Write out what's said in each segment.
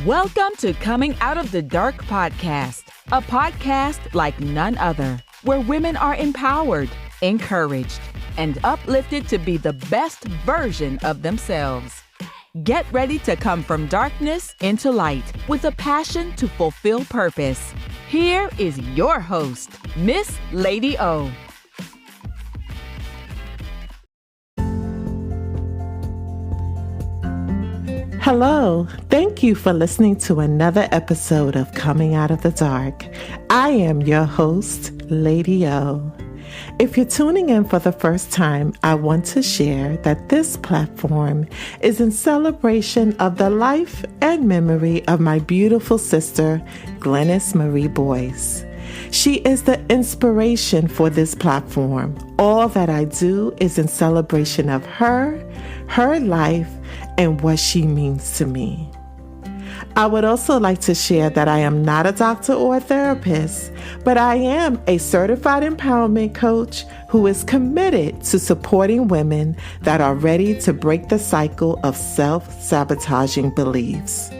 Welcome to Coming Out of the Dark podcast, a podcast like none other, where women are empowered, encouraged, and uplifted to be the best version of themselves. Get ready to come from darkness into light with a passion to fulfill purpose. Here is your host, Miss Lady O. Hello, thank you for listening to another episode of Coming Out of the Dark. I am your host, Lady O. If you're tuning in for the first time, I want to share that this platform is in celebration of the life and memory of my beautiful sister, Glennis Marie Boyce. She is the inspiration for this platform. All that I do is in celebration of her life, and what she means to me. I would also like to share that I am not a doctor or a therapist, but I am a certified empowerment coach who is committed to supporting women that are ready to break the cycle of self-sabotaging beliefs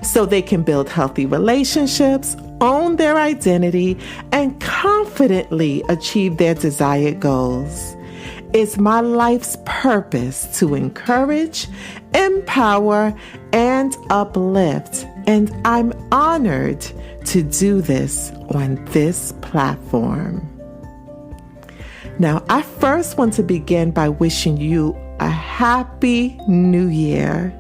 so they can build healthy relationships, own their identity, and confidently achieve their desired goals. It's my life's purpose to encourage, empower, and uplift, and I'm honored to do this on this platform. Now, I first want to begin by wishing you a happy new year.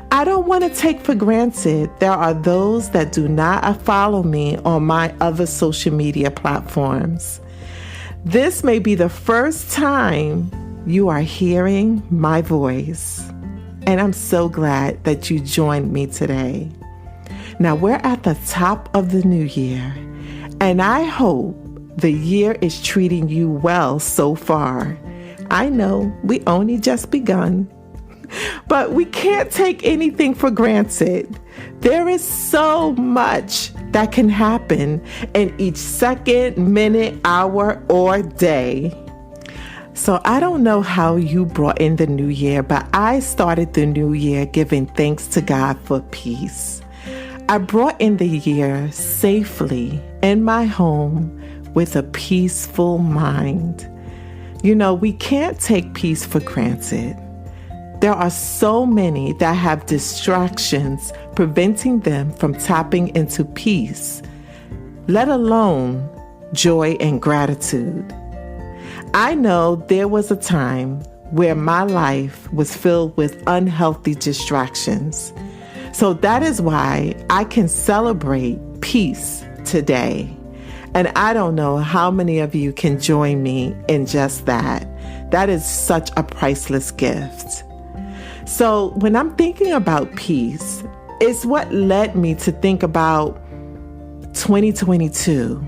I don't want to take for granted there are those that do not follow me on my other social media platforms. This may be the first time you are hearing my voice, and I'm so glad that you joined me today. Now, we're at the top of the new year, and I hope the year is treating you well so far. I know we only just begun, but we can't take anything for granted. There is so much that can happen in each second, minute, hour, or day. So I don't know how you brought in the new year, but I started the new year giving thanks to God for peace. I brought in the year safely in my home with a peaceful mind. You know, we can't take peace for granted. There are so many that have distractions preventing them from tapping into peace, let alone joy and gratitude. I know there was a time where my life was filled with unhealthy distractions. So that is why I can celebrate peace today. And I don't know how many of you can join me in just that. That is such a priceless gift. So when I'm thinking about peace, it's what led me to think about 2022.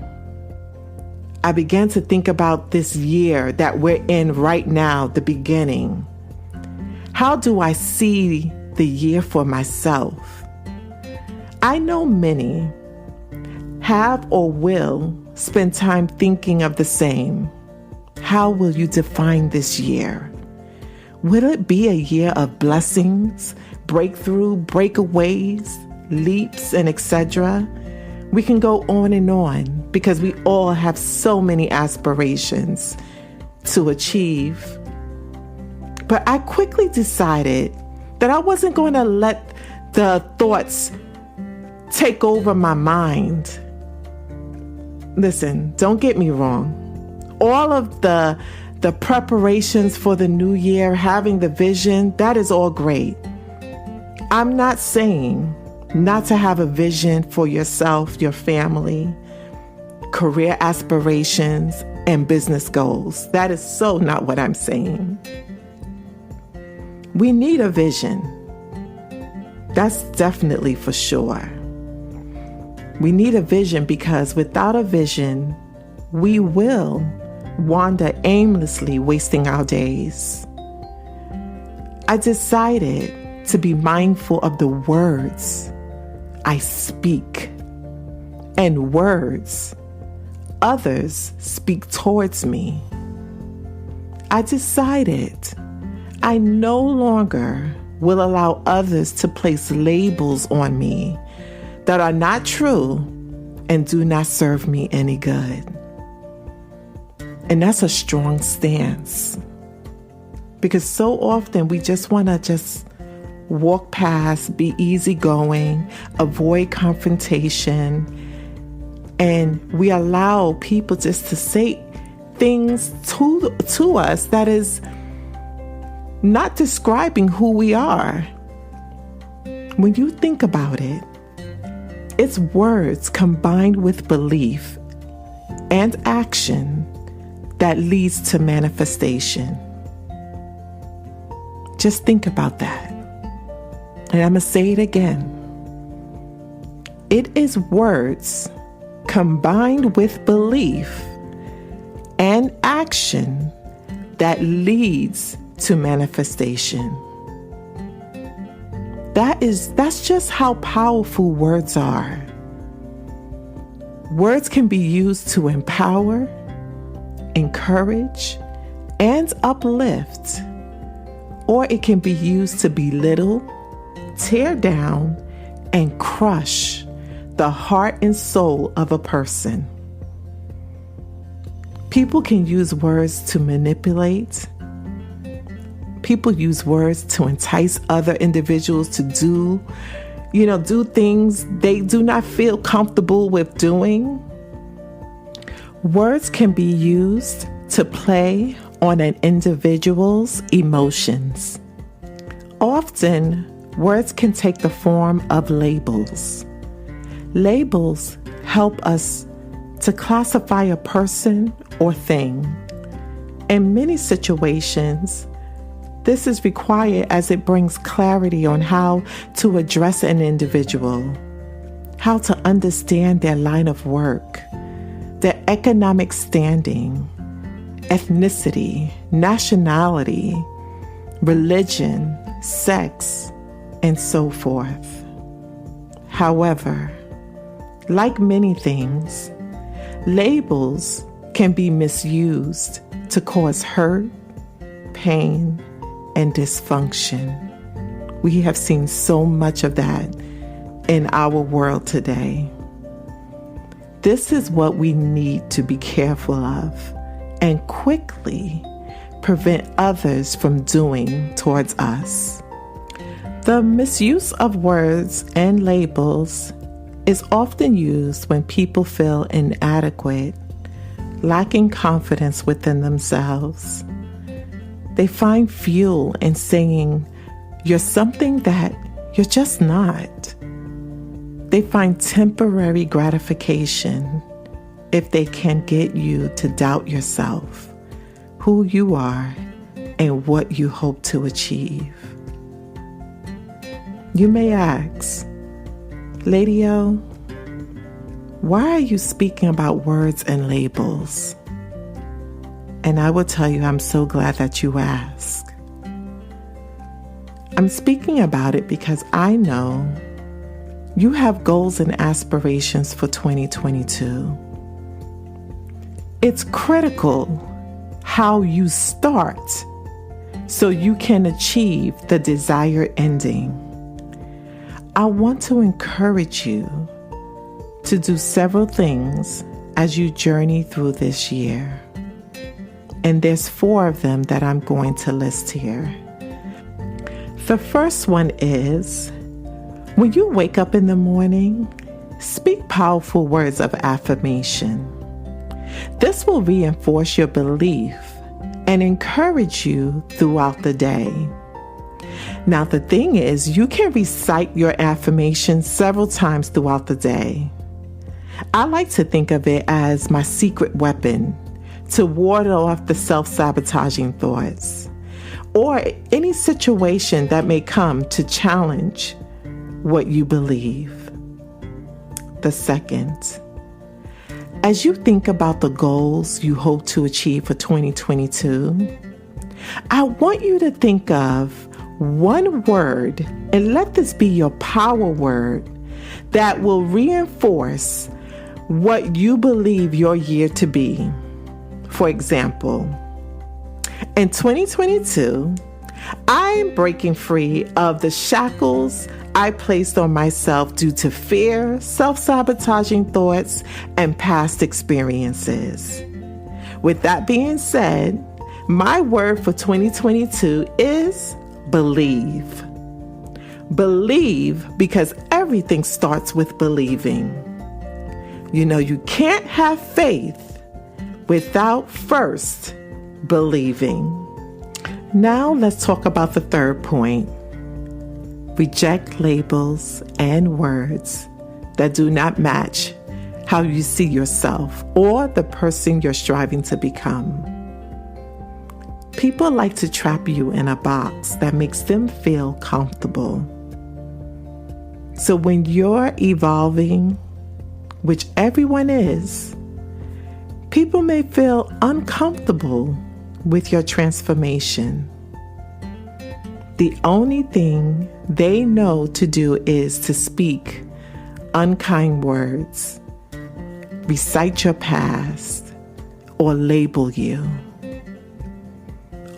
I began to think about this year that we're in right now, the beginning. How do I see the year for myself? I know many have or will spend time thinking of the same. How will you define this year? Will it be a year of blessings, breakthrough, breakaways, leaps, and etc.? We can go on and on because we all have so many aspirations to achieve. But I quickly decided that I wasn't going to let the thoughts take over my mind. Listen, don't get me wrong. All of the preparations for the new year, having the vision, that is all great. I'm not saying not to have a vision for yourself, your family, career aspirations, and business goals. That is so not what I'm saying. We need a vision. That's definitely for sure. We need a vision because without a vision, we will wander aimlessly, wasting our days. I decided to be mindful of the words I speak and words others speak towards me. I decided I no longer will allow others to place labels on me that are not true and do not serve me any good. And that's a strong stance, because so often we just want to just walk past, be easygoing, avoid confrontation, and we allow people just to say things to us that is not describing who we are. When you think about it, it's words combined with belief and action that leads to manifestation. Just think about that. And I'm going to say it again. It is words combined with belief and action that leads to manifestation. That's just how powerful words are. Words can be used to empower, encourage, and uplift, or it can be used to belittle, tear down, and crush the heart and soul of a person. People can use words to manipulate. People use words to entice other individuals to do things they do not feel comfortable with doing. Words can be used to play on an individual's emotions. Often, words can take the form of labels. Labels help us to classify a person or thing. In many situations, this is required as it brings clarity on how to address an individual, how to understand their line of work, their economic standing, ethnicity, nationality, religion, sex, and so forth. However, like many things, labels can be misused to cause hurt, pain, and dysfunction. We have seen so much of that in our world today. This is what we need to be careful of and quickly prevent others from doing towards us. The misuse of words and labels is often used when people feel inadequate, lacking confidence within themselves. They find fuel in saying, "You're something that you're just not." They find temporary gratification if they can get you to doubt yourself, who you are, and what you hope to achieve. You may ask, Lady O, why are you speaking about words and labels? And I will tell you, I'm so glad that you asked. I'm speaking about it because I know you have goals and aspirations for 2022. It's critical how you start so you can achieve the desired ending. I want to encourage you to do several things as you journey through this year. And there's 4 of them that I'm going to list here. The first one is, when you wake up in the morning, speak powerful words of affirmation. This will reinforce your belief and encourage you throughout the day. Now, the thing is, you can recite your affirmations several times throughout the day. I like to think of it as my secret weapon to ward off the self-sabotaging thoughts or any situation that may come to challenge what you believe. The second, as you think about the goals you hope to achieve for 2022, I want you to think of one word, and let this be your power word that will reinforce what you believe your year to be. For example, in 2022, I'm breaking free of the shackles I placed on myself due to fear, self-sabotaging thoughts, and past experiences. With that being said, my word for 2022 is believe. Believe, because everything starts with believing. You can't have faith without first believing. Now let's talk about the third point. Reject labels and words that do not match how you see yourself or the person you're striving to become. People like to trap you in a box that makes them feel comfortable. So when you're evolving, which everyone is, people may feel uncomfortable with your transformation. The only thing they know to do is to speak unkind words, recite your past, or label you.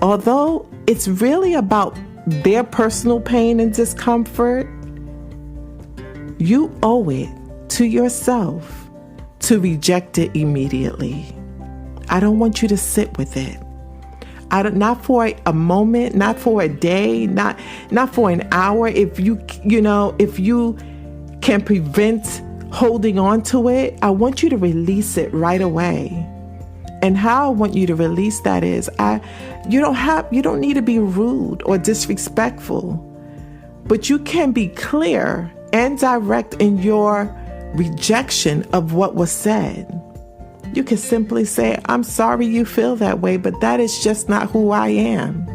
Although it's really about their personal pain and discomfort, you owe it to yourself to reject it immediately. I don't want you to sit with it. Not for a moment, not for a day, not for an hour. If you can prevent holding on to it, I want you to release it right away. And how I want you to release that is, you don't need to be rude or disrespectful, but you can be clear and direct in your rejection of what was said. You can simply say, I'm sorry you feel that way, but that is just not who I am.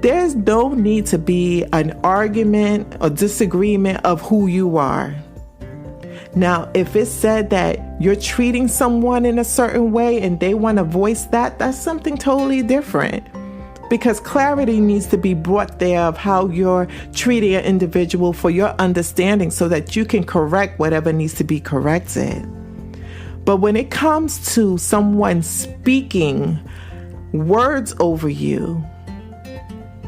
There's no need to be an argument or disagreement of who you are. Now, if it's said that you're treating someone in a certain way and they want to voice that, that's something totally different. Because clarity needs to be brought there of how you're treating an individual for your understanding so that you can correct whatever needs to be corrected. But when it comes to someone speaking words over you,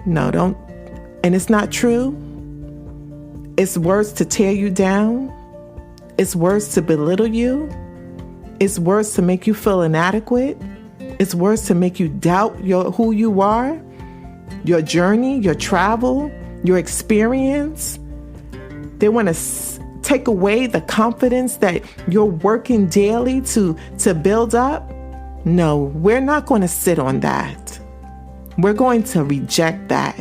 no, don't. And it's not true. It's words to tear you down. It's words to belittle you. It's words to make you feel inadequate. It's words to make you doubt who you are, your journey, your travel, your experience. They want to take away the confidence that you're working daily to build up. No, we're not going to sit on that. We're going to reject that.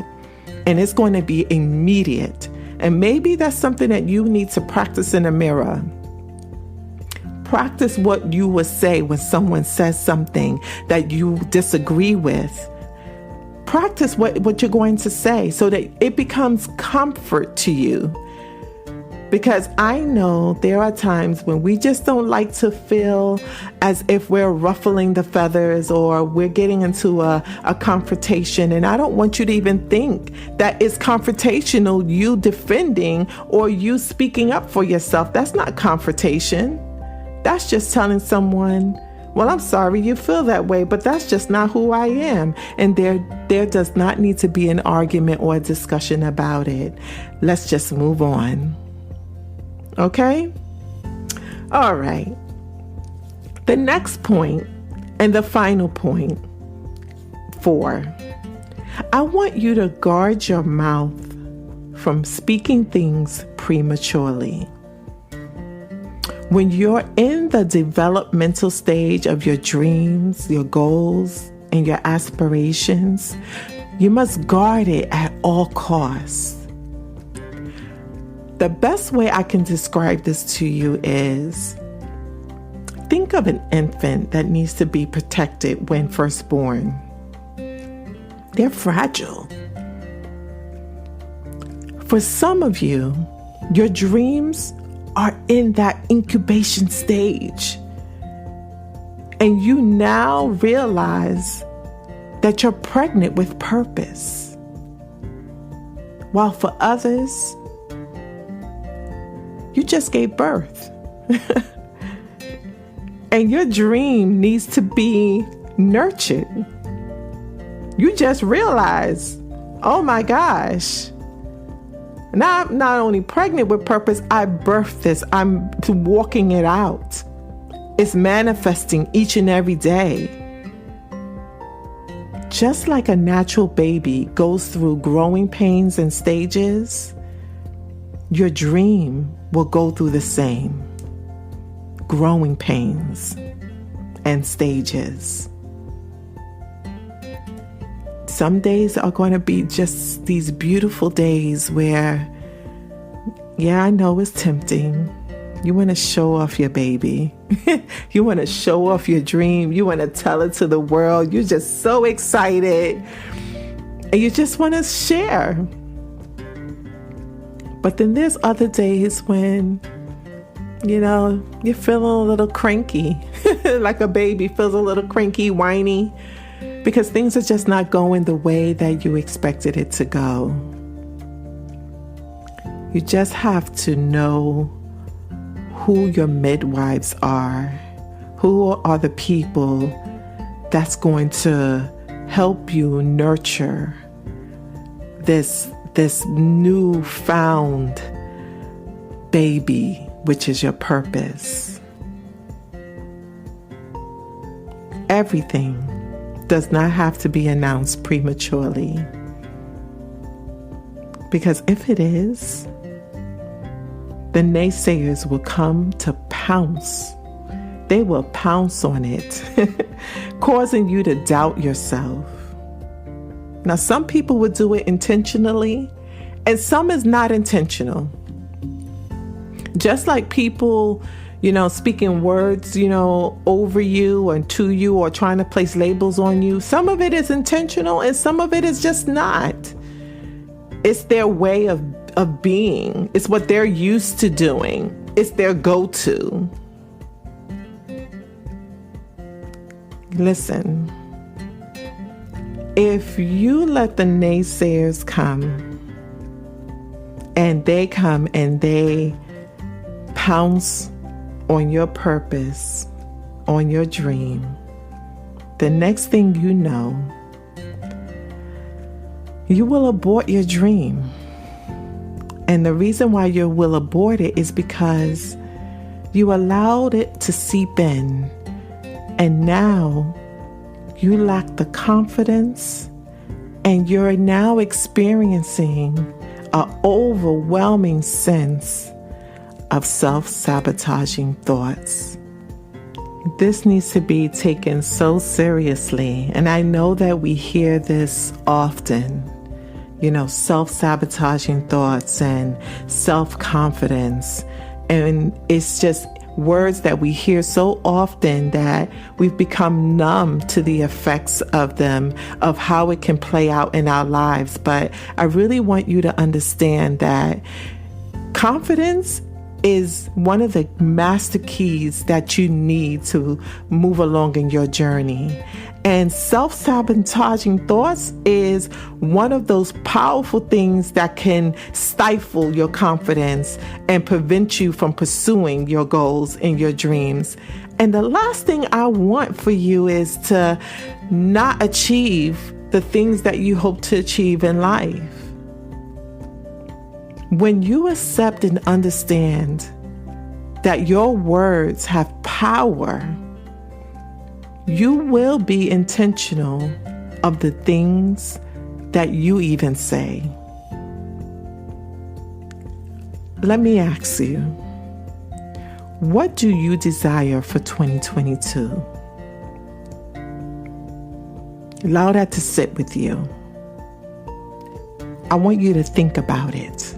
And it's going to be immediate. And maybe that's something that you need to practice in the mirror. Practice what you would say when someone says something that you disagree with. Practice what you're going to say so that it becomes comfort to you. Because I know there are times when we just don't like to feel as if we're ruffling the feathers or we're getting into a confrontation. And I don't want you to even think that it's confrontational, you defending or you speaking up for yourself. That's not confrontation. That's just telling someone, well, I'm sorry you feel that way, but that's just not who I am. And there does not need to be an argument or a discussion about it. Let's just move on. Okay? All right. The next point and the final point, 4. I want you to guard your mouth from speaking things prematurely. When you're in the developmental stage of your dreams, your goals, and your aspirations, you must guard it at all costs. The best way I can describe this to you is, think of an infant that needs to be protected when first born. They're fragile. For some of you, your dreams are in that incubation stage. And you now realize that you're pregnant with purpose. While for others, you just gave birth. And your dream needs to be nurtured. You just realize, Oh my gosh. Now I'm not only pregnant with purpose, I birthed this. I'm walking it out. It's manifesting each and every day. Just like a natural baby goes through growing pains and stages, your dream will go through the same growing pains and stages. Some days are going to be just these beautiful days where, yeah, I know it's tempting. You want to show off your baby. You want to show off your dream. You want to tell it to the world. You're just so excited. And you just want to share. But then there's other days when, you're feeling a little cranky. Like a baby feels a little cranky, whiny. Because things are just not going the way that you expected it to go. You just have to know who your midwives are. Who are the people that's going to help you nurture this newfound baby, which is your purpose. Everything does not have to be announced prematurely. Because if it is, the naysayers will come to pounce. They will pounce on it, causing you to doubt yourself. Now, some people would do it intentionally, and some is not intentional. Just like people speaking words, over you and to you, or trying to place labels on you. Some of it is intentional and some of it is just not. It's their way of being. It's what they're used to doing. It's their go-to. Listen, if you let the naysayers come and they pounce on your purpose, on your dream, the next thing you know, you will abort your dream. And the reason why you will abort it is because you allowed it to seep in, and now you lack the confidence, and you're now experiencing an overwhelming sense of self-sabotaging thoughts. This needs to be taken so seriously. And I know that we hear this often, self-sabotaging thoughts and self-confidence. And it's just words that we hear so often that we've become numb to the effects of them, of how it can play out in our lives. But I really want you to understand that confidence is one of the master keys that you need to move along in your journey. And self-sabotaging thoughts is one of those powerful things that can stifle your confidence and prevent you from pursuing your goals and your dreams. And the last thing I want for you is to not achieve the things that you hope to achieve in life. When you accept and understand that your words have power, you will be intentional of the things that you even say. Let me ask you, what do you desire for 2022? Allow that to sit with you. I want you to think about it.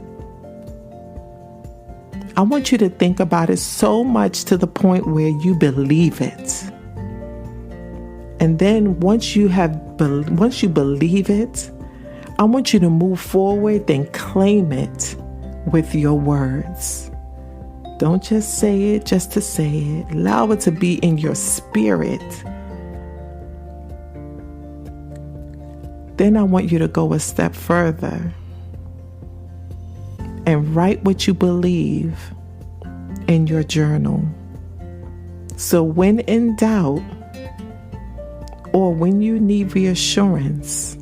I want you to think about it so much to the point where you believe it. And then once you believe it, I want you to move forward and claim it with your words. Don't just say it just to say it. Allow it to be in your spirit. Then I want you to go a step further and write what you believe in your journal. So when in doubt, or when you need reassurance,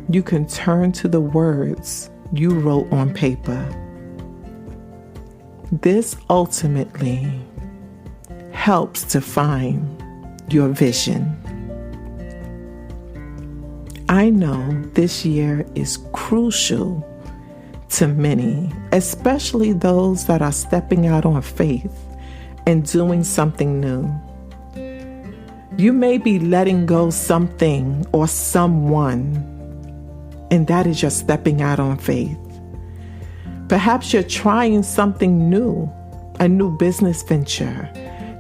you can turn to the words you wrote on paper. This ultimately helps to find your vision. I know this year is crucial to many, especially those that are stepping out on faith and doing something new. You may be letting go something or someone, and that is your stepping out on faith. Perhaps you're trying something new, a new business venture,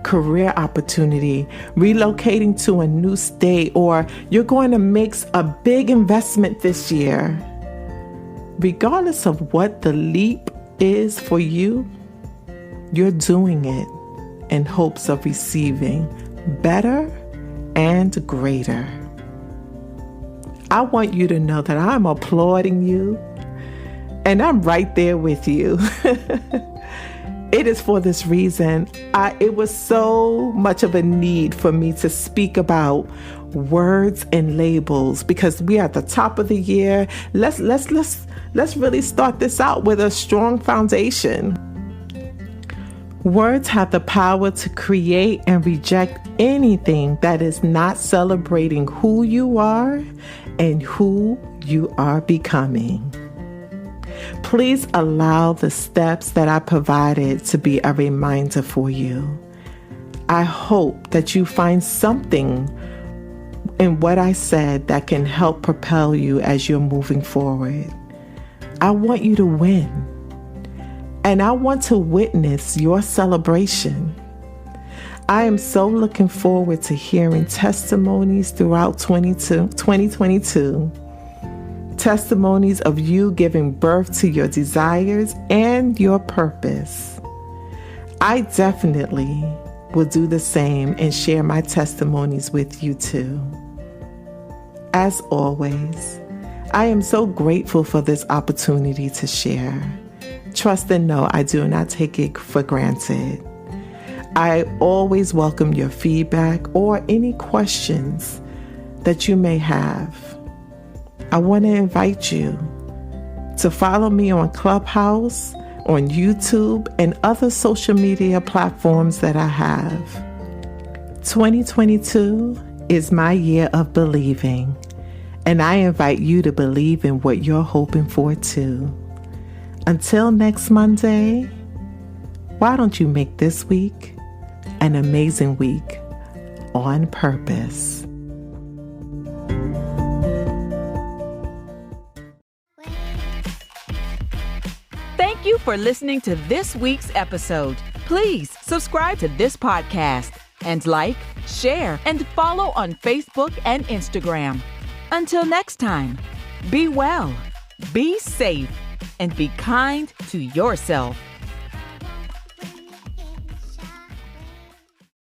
career opportunity, relocating to a new state, or you're going to make a big investment this year. Regardless of what the leap is for you, you're doing it in hopes of receiving better and greater. I want you to know that I'm applauding you, and I'm right there with you. It is for this reason. It was so much of a need for me to speak about words and labels, because we are at the top of the year. Let's really start this out with a strong foundation. Words have the power to create and reject anything that is not celebrating who you are and who you are becoming. Please allow the steps that I provided to be a reminder for you. I hope that you find something in what I said that can help propel you as you're moving forward. I want you to win, and I want to witness your celebration. I am so looking forward to hearing testimonies throughout 2022. Testimonies of you giving birth to your desires and your purpose. I definitely will do the same and share my testimonies with you too. As always, I am so grateful for this opportunity to share. Trust and know I do not take it for granted. I always welcome your feedback or any questions that you may have. I want to invite you to follow me on Clubhouse, on YouTube, and other social media platforms that I have. 2022 is my year of believing, and I invite you to believe in what you're hoping for too. Until next Monday, why don't you make this week an amazing week on purpose? Thank you for listening to this week's episode. Please subscribe to this podcast and like, share, and follow on Facebook and Instagram. Until next time, be well, be safe, and be kind to yourself.